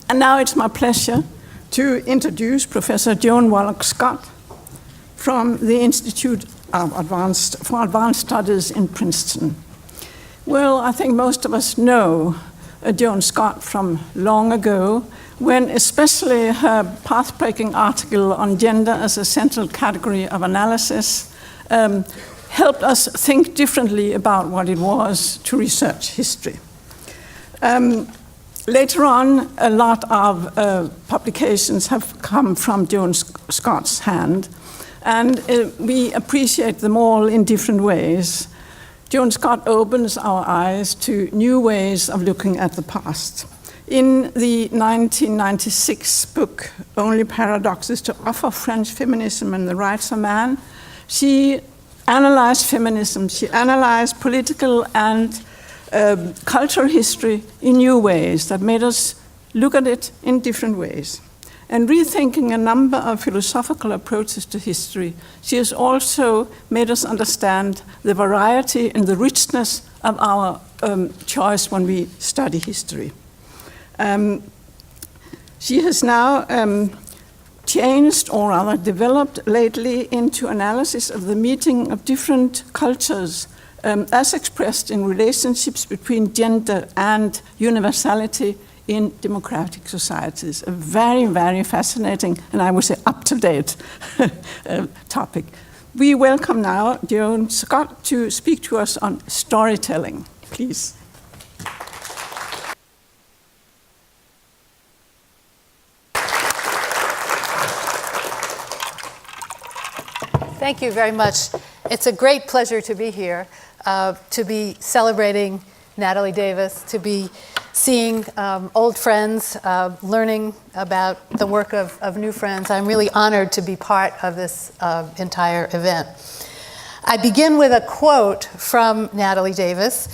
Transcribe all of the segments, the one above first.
And now it's my pleasure to introduce Professor Joan W. Scott from the Institute for Advanced Studies in Princeton. Well, I think most of us know Joan Scott from long ago, when especially her path-breaking article on gender as a central category of analysis helped us think differently about what it was to research history. Later on, a lot of publications have come from Joan Scott's hand, and we appreciate them all in different ways. Joan Scott opens our eyes to new ways of looking at the past. In the 1996 book, Only Paradoxes to Offer, French Feminism and the Rights of Man, she analyzed feminism, she analyzed political and cultural history in new ways that made us look at it in different ways. And rethinking a number of philosophical approaches to history, she has also made us understand the variety and the richness of our choice when we study history. She has now changed, or rather developed lately, into analysis of the meeting of different cultures as expressed in relationships between gender and universality in democratic societies. A very, very fascinating, and I would say up-to-date topic. We welcome now Joan Scott to speak to us on storytelling. Please. Thank you very much. It's a great pleasure to be here, to be celebrating Natalie Davis, to be seeing old friends, learning about the work of new friends. I'm really honored to be part of this entire event. I begin with a quote from Natalie Davis,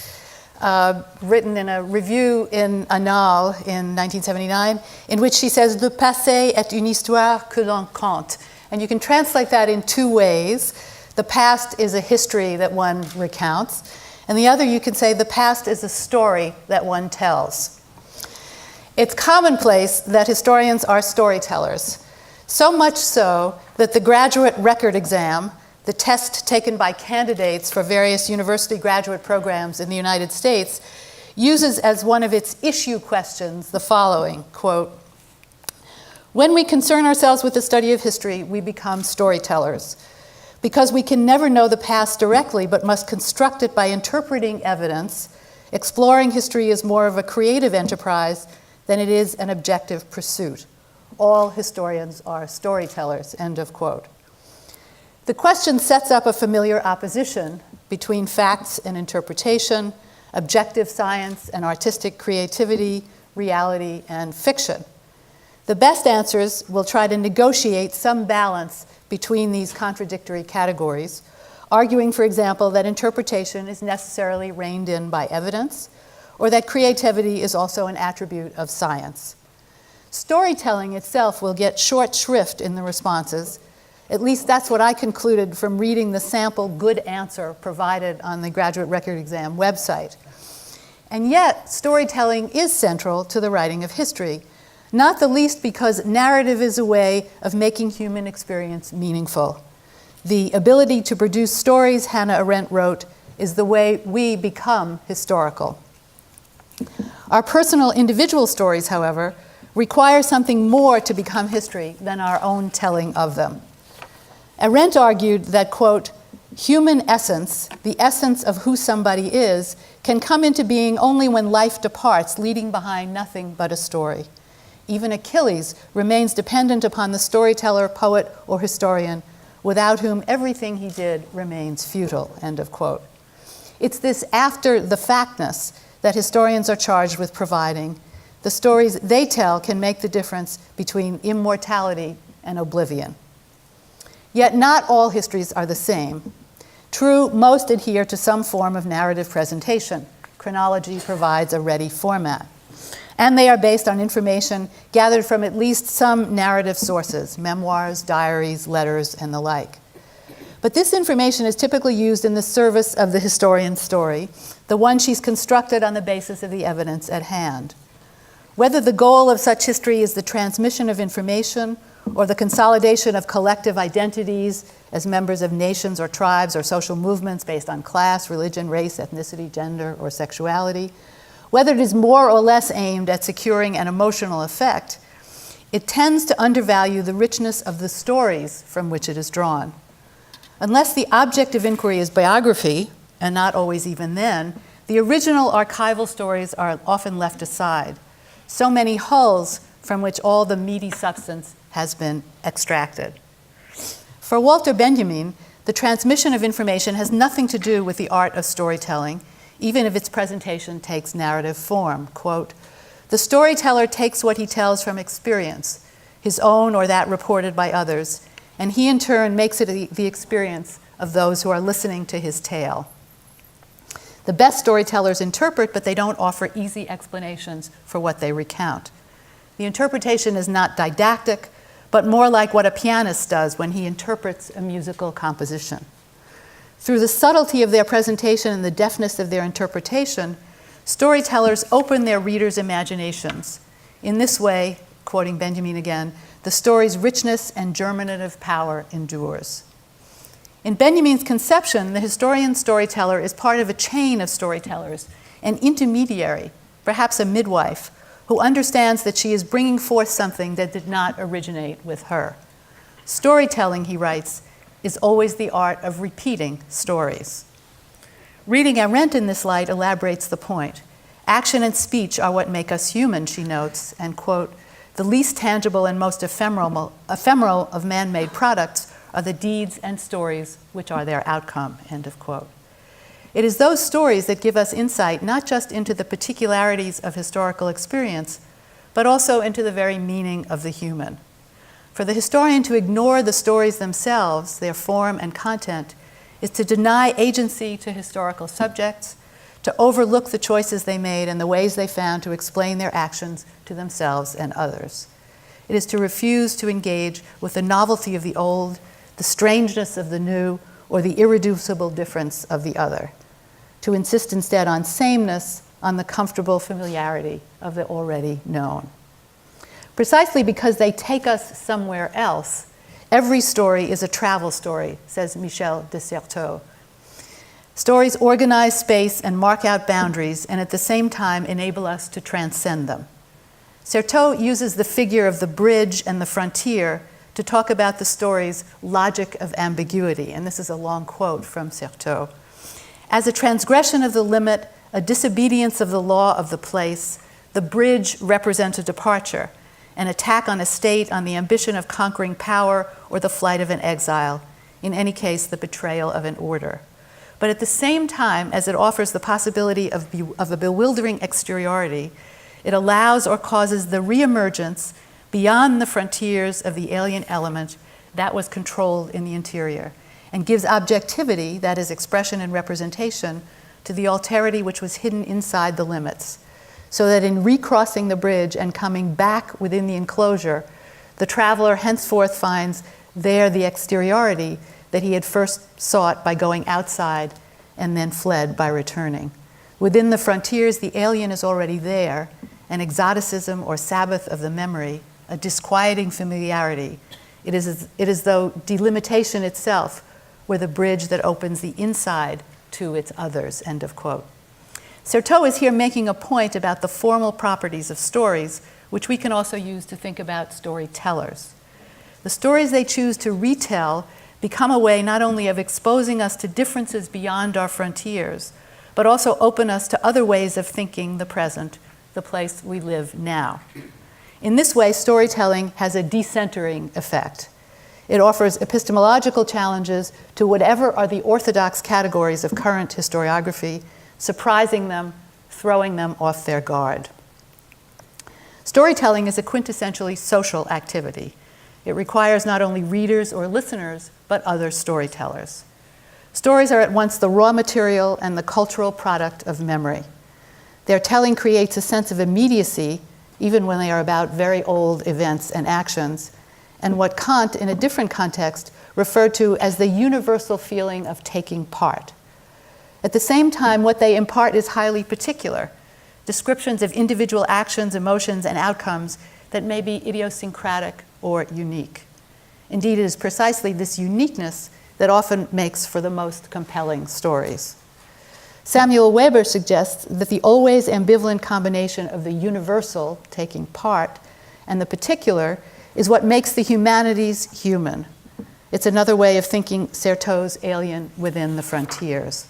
written in a review in Annales in 1979, in which she says, "Le passé est une histoire que l'on conte." And you can translate that in two ways. The past is a history that one recounts. And the other, you can say, the past is a story that one tells. It's commonplace that historians are storytellers, so much so that the graduate record exam, the test taken by candidates for various university graduate programs in the United States, uses as one of its issue questions the following, quote, "When we concern ourselves with the study of history, we become storytellers. Because we can never know the past directly, but must construct it by interpreting evidence, exploring history is more of a creative enterprise than it is an objective pursuit. All historians are storytellers," end of quote. The question sets up a familiar opposition between facts and interpretation, objective science and artistic creativity, reality and fiction. The best answers will try to negotiate some balance between these contradictory categories, arguing, for example, that interpretation is necessarily reined in by evidence, or that creativity is also an attribute of science. Storytelling itself will get short shrift in the responses. At least that's what I concluded from reading the sample good answer provided on the graduate record exam website. And yet, storytelling is central to the writing of history, not the least because narrative is a way of making human experience meaningful. The ability to produce stories, Hannah Arendt wrote, is the way we become historical. Our personal individual stories, however, require something more to become history than our own telling of them. Arendt argued that, quote, "Human essence, the essence of who somebody is, can come into being only when life departs, leaving behind nothing but a story. Even Achilles remains dependent upon the storyteller, poet, or historian, without whom everything he did remains futile," end of quote. It's this after the factness that historians are charged with providing. The stories they tell can make the difference between immortality and oblivion. Yet not all histories are the same. True, most adhere to some form of narrative presentation. Chronology provides a ready format. And they are based on information gathered from at least some narrative sources, memoirs, diaries, letters, and the like. But this information is typically used in the service of the historian's story, the one she's constructed on the basis of the evidence at hand. Whether the goal of such history is the transmission of information or the consolidation of collective identities as members of nations or tribes or social movements based on class, religion, race, ethnicity, gender, or sexuality, whether it is more or less aimed at securing an emotional effect, it tends to undervalue the richness of the stories from which it is drawn. Unless the object of inquiry is biography, and not always even then, the original archival stories are often left aside. So many hulls from which all the meaty substance has been extracted. For Walter Benjamin, the transmission of information has nothing to do with the art of storytelling, even if its presentation takes narrative form. Quote, "The storyteller takes what he tells from experience, his own or that reported by others, and he in turn makes it the experience of those who are listening to his tale. The best storytellers interpret, but they don't offer easy explanations for what they recount. The interpretation is not didactic, but more like what a pianist does when he interprets a musical composition. Through the subtlety of their presentation and the deftness of their interpretation, storytellers open their readers' imaginations. In this way," quoting Benjamin again, "the story's richness and germinative power endures." In Benjamin's conception, the historian storyteller is part of a chain of storytellers, an intermediary, perhaps a midwife, who understands that she is bringing forth something that did not originate with her. Storytelling, he writes, is always the art of repeating stories. Reading Arendt in this light elaborates the point. Action and speech are what make us human, she notes, and, quote, "The least tangible and most ephemeral of man-made products are the deeds and stories which are their outcome," end of quote. It is those stories that give us insight not just into the particularities of historical experience, but also into the very meaning of the human. For the historian to ignore the stories themselves, their form and content, is to deny agency to historical subjects, to overlook the choices they made and the ways they found to explain their actions to themselves and others. It is to refuse to engage with the novelty of the old, the strangeness of the new, or the irreducible difference of the other. To insist instead on sameness, on the comfortable familiarity of the already known. Precisely because they take us somewhere else, every story is a travel story, says Michel de Certeau. Stories organize space and mark out boundaries, and at the same time enable us to transcend them. Certeau uses the figure of the bridge and the frontier to talk about the story's logic of ambiguity, and this is a long quote from Certeau. As a transgression of the limit, a disobedience of the law of the place, the bridge represents a departure, an attack on a state, on the ambition of conquering power, or the flight of an exile, in any case, the betrayal of an order. But at the same time as it offers the possibility of a bewildering exteriority, it allows or causes the reemergence beyond the frontiers of the alien element that was controlled in the interior, and gives objectivity, that is expression and representation, to the alterity which was hidden inside the limits, so that in recrossing the bridge and coming back within the enclosure, the traveler henceforth finds there the exteriority that he had first sought by going outside and then fled by returning. Within the frontiers, the alien is already there, an exoticism or Sabbath of the memory, a disquieting familiarity. It is as though delimitation itself were the bridge that opens the inside to its others, end of quote. Certeau is here making a point about the formal properties of stories, which we can also use to think about storytellers. The stories they choose to retell become a way not only of exposing us to differences beyond our frontiers, but also open us to other ways of thinking the present, the place we live now. In this way, storytelling has a decentering effect. It offers epistemological challenges to whatever are the orthodox categories of current historiography, surprising them, throwing them off their guard. Storytelling is a quintessentially social activity. It requires not only readers or listeners, but other storytellers. Stories are at once the raw material and the cultural product of memory. Their telling creates a sense of immediacy, even when they are about very old events and actions, and what Kant, in a different context, referred to as the universal feeling of taking part. At the same time, what they impart is highly particular. descriptions of individual actions, emotions, and outcomes that may be idiosyncratic or unique. Indeed, it is precisely this uniqueness that often makes for the most compelling stories. Samuel Weber suggests that the always ambivalent combination of the universal, taking part, and the particular is what makes the humanities human. It's another way of thinking Certeau's Alien Within the Frontiers.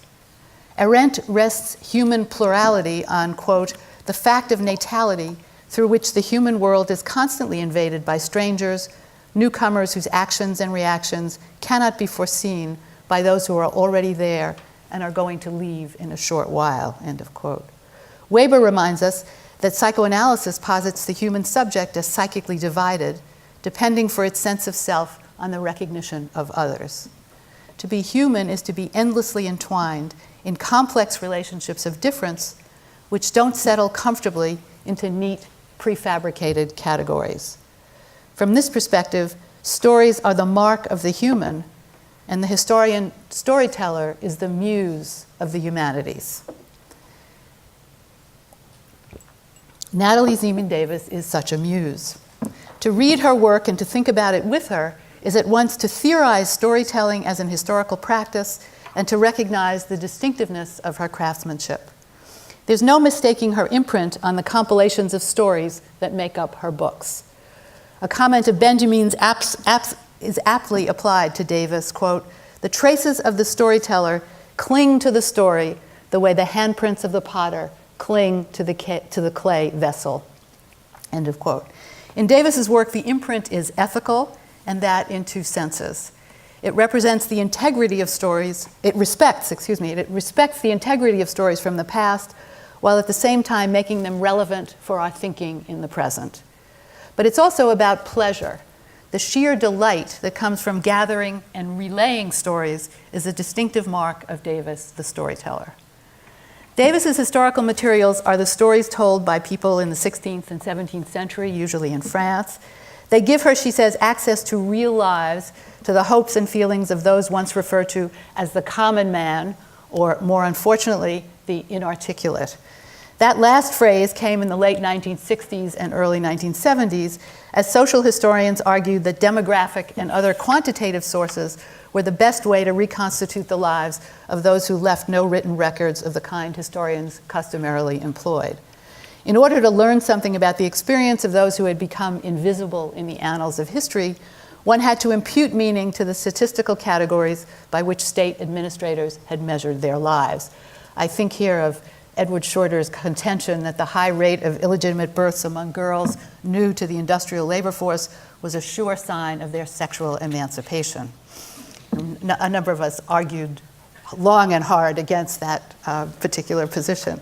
Arendt rests human plurality on, quote, the fact of natality through which the human world is constantly invaded by strangers, newcomers whose actions and reactions cannot be foreseen by those who are already there and are going to leave in a short while, end of quote. Weber reminds us that psychoanalysis posits the human subject as psychically divided, depending for its sense of self on the recognition of others. To be human is to be endlessly entwined in complex relationships of difference, which don't settle comfortably into neat, prefabricated categories. From this perspective, stories are the mark of the human, and the storyteller is the muse of the humanities. Natalie Davis is such a muse. To read her work and to think about it with her is at once to theorize storytelling as an historical practice and to recognize the distinctiveness of her craftsmanship. There's no mistaking her imprint on the compilations of stories that make up her books. A comment of Benjamin's is aptly applied to Davis, quote, the traces of the storyteller cling to the story the way the handprints of the potter cling to the clay vessel, end of quote. In Davis's work, the imprint is ethical, and that in two senses. It represents the integrity of stories, it respects the integrity of stories from the past, while at the same time making them relevant for our thinking in the present. But it's also about pleasure. The sheer delight that comes from gathering and relaying stories is a distinctive mark of Davis, the storyteller. Davis's historical materials are the stories told by people in the 16th and 17th century, usually in France. They give her, she says, access to real lives, to the hopes and feelings of those once referred to as the common man, or more unfortunately, the inarticulate. That last phrase came in the late 1960s and early 1970s as social historians argued that demographic and other quantitative sources were the best way to reconstitute the lives of those who left no written records of the kind historians customarily employed. In order to learn something about the experience of those who had become invisible in the annals of history, one had to impute meaning to the statistical categories by which state administrators had measured their lives. I think here of Edward Shorter's contention that the high rate of illegitimate births among girls new to the industrial labor force was a sure sign of their sexual emancipation. A number of us argued long and hard against that particular position.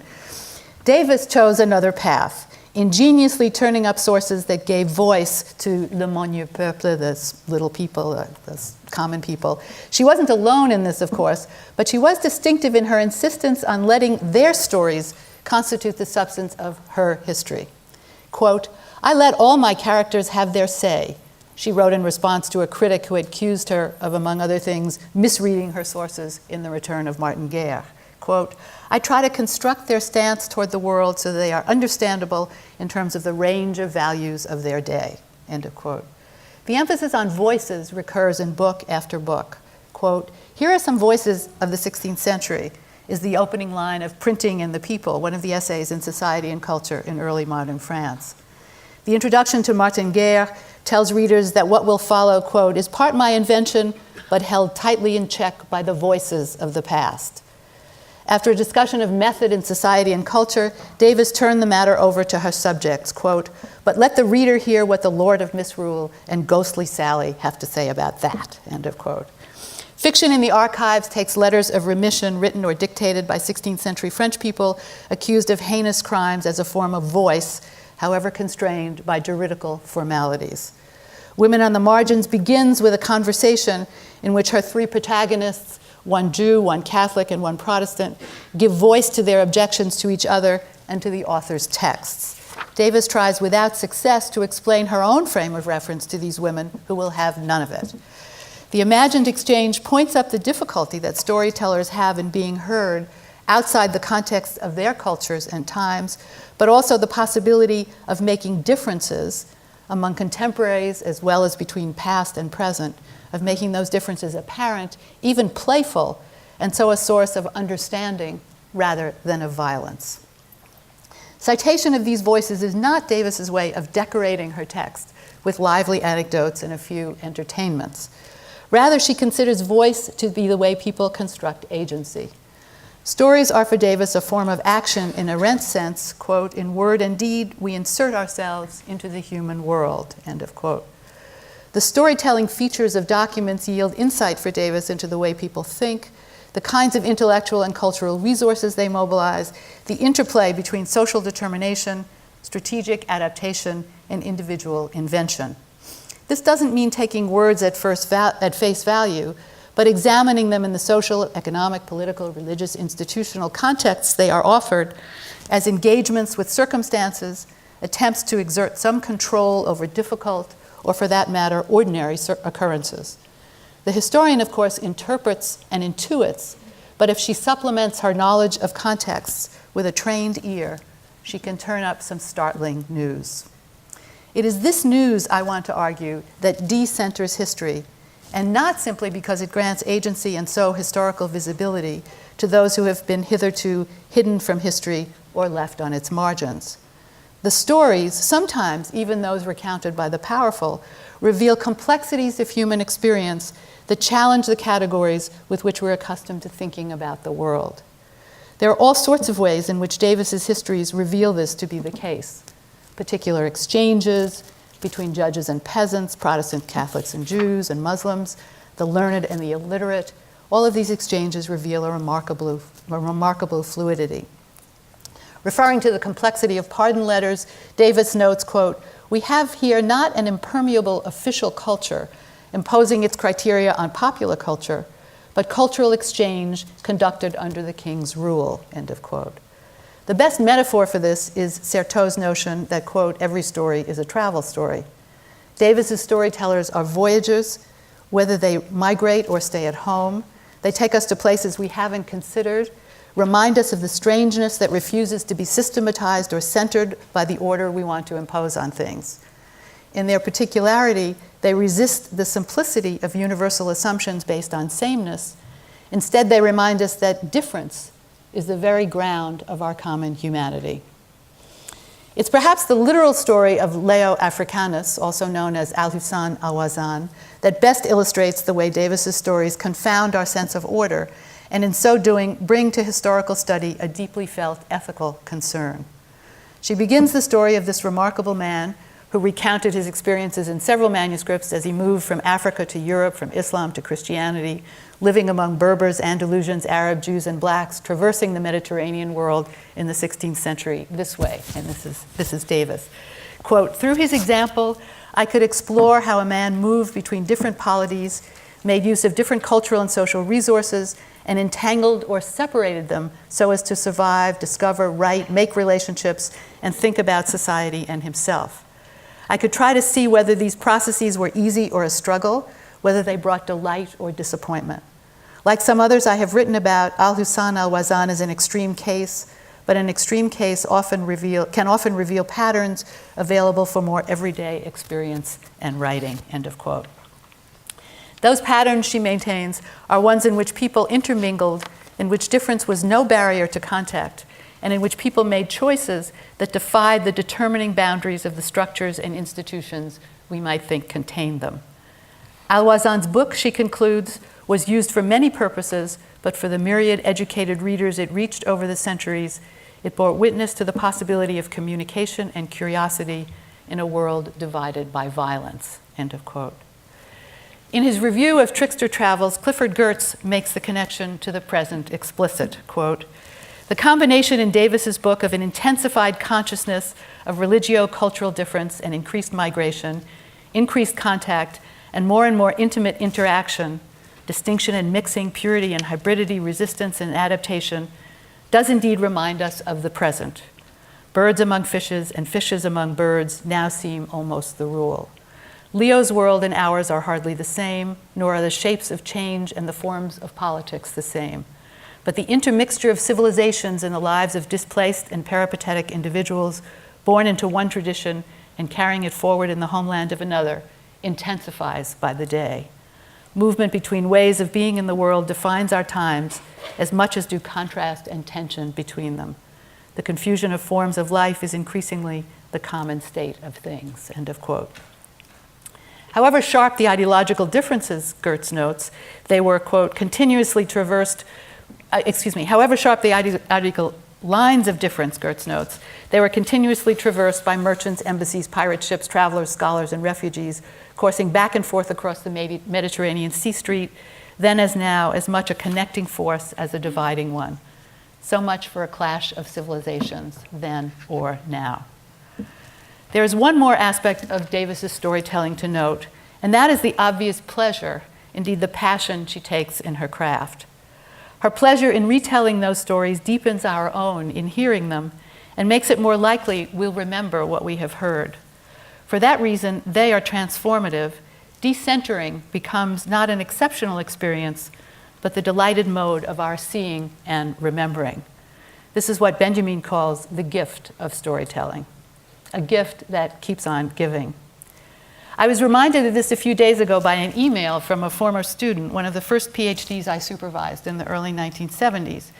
Davis chose another path, ingeniously turning up sources that gave voice to le monu peuple, the little people, the common people. She wasn't alone in this, of course, but she was distinctive in her insistence on letting their stories constitute the substance of her history. Quote, I let all my characters have their say, she wrote in response to a critic who had accused her of, among other things, misreading her sources in The Return of Martin Guerre. Quote, I try to construct their stance toward the world so they are understandable in terms of the range of values of their day, end of quote. The emphasis on voices recurs in book after book. Quote, here are some voices of the 16th century, is the opening line of Printing and the People, one of the essays in Society and Culture in early modern France. The introduction to Martin Guerre tells readers that what will follow, quote, is part my invention, but held tightly in check by the voices of the past. After a discussion of method in society and culture, Davis turned the matter over to her subjects, quote, but let the reader hear what the Lord of Misrule and Ghostly Sally have to say about that, end of quote. Fiction in the archives takes letters of remission written or dictated by 16th century French people accused of heinous crimes as a form of voice, however constrained by juridical formalities. Women on the Margins begins with a conversation in which her three protagonists, one Jew, one Catholic, and one Protestant, give voice to their objections to each other and to the author's texts. Davis tries without success to explain her own frame of reference to these women who will have none of it. The imagined exchange points up the difficulty that storytellers have in being heard outside the context of their cultures and times, but also the possibility of making differences among contemporaries as well as between past and present, of making those differences apparent, even playful, and so a source of understanding rather than of violence. Citation of these voices is not Davis's way of decorating her text with lively anecdotes and a few entertainments. Rather, she considers voice to be the way people construct agency. Stories are for Davis a form of action in Arendt's sense, quote, in word and deed, we insert ourselves into the human world, end of quote. The storytelling features of documents yield insight for Davis into the way people think, the kinds of intellectual and cultural resources they mobilize, the interplay between social determination, strategic adaptation, and individual invention. This doesn't mean taking words at face value, but examining them in the social, economic, political, religious, institutional contexts they are offered as engagements with circumstances, attempts to exert some control over difficult, or for that matter, ordinary occurrences. The historian, of course, interprets and intuits, but if she supplements her knowledge of contexts with a trained ear, she can turn up some startling news. It is this news, I want to argue, that decenters history, and not simply because it grants agency and so historical visibility to those who have been hitherto hidden from history or left on its margins. The stories, sometimes even those recounted by the powerful, reveal complexities of human experience that challenge the categories with which we're accustomed to thinking about the world. There are all sorts of ways in which Davis's histories reveal this to be the case. Particular exchanges between judges and peasants, Protestant Catholics and Jews and Muslims, the learned and the illiterate, all of these exchanges reveal a remarkable fluidity. Referring to the complexity of pardon letters, Davis notes, quote, we have here not an impermeable official culture imposing its criteria on popular culture, but cultural exchange conducted under the king's rule, end of quote. The best metaphor for this is Certeau's notion that, quote, every story is a travel story. Davis's storytellers are voyagers, whether they migrate or stay at home. They take us to places we haven't considered, remind us of the strangeness that refuses to be systematized or centered by the order we want to impose on things. In their particularity, they resist the simplicity of universal assumptions based on sameness. Instead, they remind us that difference is the very ground of our common humanity. It's perhaps the literal story of Leo Africanus, also known as Al-Hussan al-Wazan, that best illustrates the way Davis's stories confound our sense of order, and in so doing, bring to historical study a deeply felt ethical concern. She begins the story of this remarkable man who recounted his experiences in several manuscripts as he moved from Africa to Europe, from Islam to Christianity, living among Berbers, Andalusians, Arab, Jews, and blacks, traversing the Mediterranean world in the 16th century this way, and this is Davis. Quote, through his example, I could explore how a man moved between different polities, made use of different cultural and social resources, and entangled or separated them so as to survive, discover, write, make relationships, and think about society and himself. I could try to see whether these processes were easy or a struggle, whether they brought delight or disappointment. Like some others I have written about, Al-Hussan al-Wazan is an extreme case, but an extreme case can often reveal patterns available for more everyday experience and writing, end of quote. Those patterns, she maintains, are ones in which people intermingled, in which difference was no barrier to contact, and in which people made choices that defied the determining boundaries of the structures and institutions we might think contained them. Al-Wazan's book, she concludes, was used for many purposes, but for the myriad educated readers it reached over the centuries, it bore witness to the possibility of communication and curiosity in a world divided by violence, end of quote. In his review of Trickster Travels, Clifford Geertz makes the connection to the present explicit, quote, the combination in Davis's book of an intensified consciousness of religio-cultural difference and increased migration, increased contact, and more intimate interaction, distinction and mixing, purity and hybridity, resistance and adaptation, does indeed remind us of the present. Birds among fishes and fishes among birds now seem almost the rule. Leo's world and ours are hardly the same, nor are the shapes of change and the forms of politics the same. but the intermixture of civilizations in the lives of displaced and peripatetic individuals born into one tradition and carrying it forward in the homeland of another intensifies by the day. Movement between ways of being in the world defines our times as much as do contrast and tension between them. The confusion of forms of life is increasingly the common state of things, end of quote. However sharp the ideological differences, Gertz notes, they were, quote, continuously traversed, however sharp the ideological lines of difference, Gertz notes, they were continuously traversed by merchants, embassies, pirate ships, travelers, scholars, and refugees, coursing back and forth across the Mediterranean sea street, then as now, as much a connecting force as a dividing one. So much for a clash of civilizations, then or now. There is one more aspect of Davis's storytelling to note, and that is the obvious pleasure, indeed the passion she takes in her craft. Her pleasure in retelling those stories deepens our own in hearing them and makes it more likely we'll remember what we have heard. For that reason, they are transformative. Decentering becomes not an exceptional experience, but the delighted mode of our seeing and remembering. This is what Benjamin calls the gift of storytelling, a gift that keeps on giving. I was reminded of this a few days ago by an email from a former student, one of the first PhDs I supervised in the early 1970s.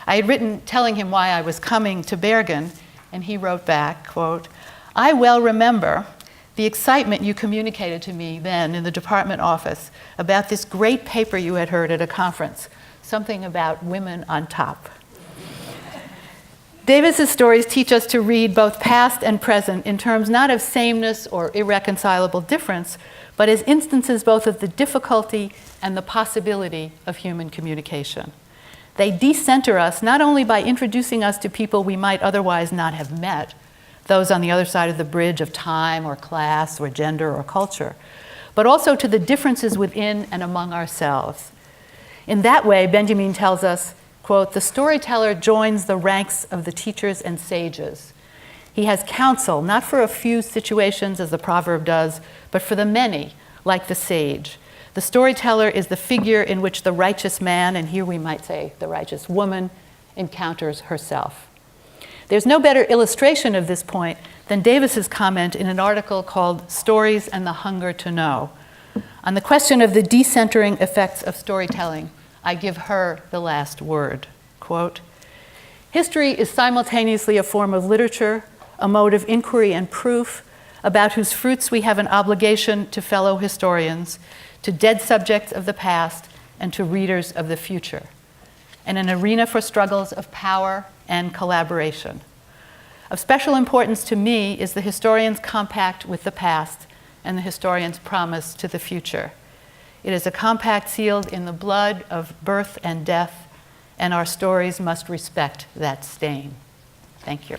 I had written telling him why I was coming to Bergen, and he wrote back, quote, "I well remember the excitement you communicated to me then in the department office about this great paper you had heard at a conference, something about women on top." Davis's stories teach us to read both past and present in terms not of sameness or irreconcilable difference, but as instances both of the difficulty and the possibility of human communication. They decenter us not only by introducing us to people we might otherwise not have met, those on the other side of the bridge of time or class or gender or culture, but also to the differences within and among ourselves. In that way, Benjamin tells us, quote, "The storyteller joins the ranks of the teachers and sages. He has counsel, not for a few situations as the proverb does, but for the many, like the sage. The storyteller is the figure in which the righteous man, and here we might say the righteous woman, encounters herself." There's no better illustration of this point than Davis's comment in an article called "Stories and the Hunger to Know." On the question of the decentering effects of storytelling, I give her the last word, quote, "History is simultaneously a form of literature, a mode of inquiry and proof, about whose fruits we have an obligation to fellow historians, to dead subjects of the past, and to readers of the future, and an arena for struggles of power and collaboration. Of special importance to me is the historian's compact with the past and the historian's promise to the future. It is a compact sealed in the blood of birth and death, and our stories must respect that stain." Thank you.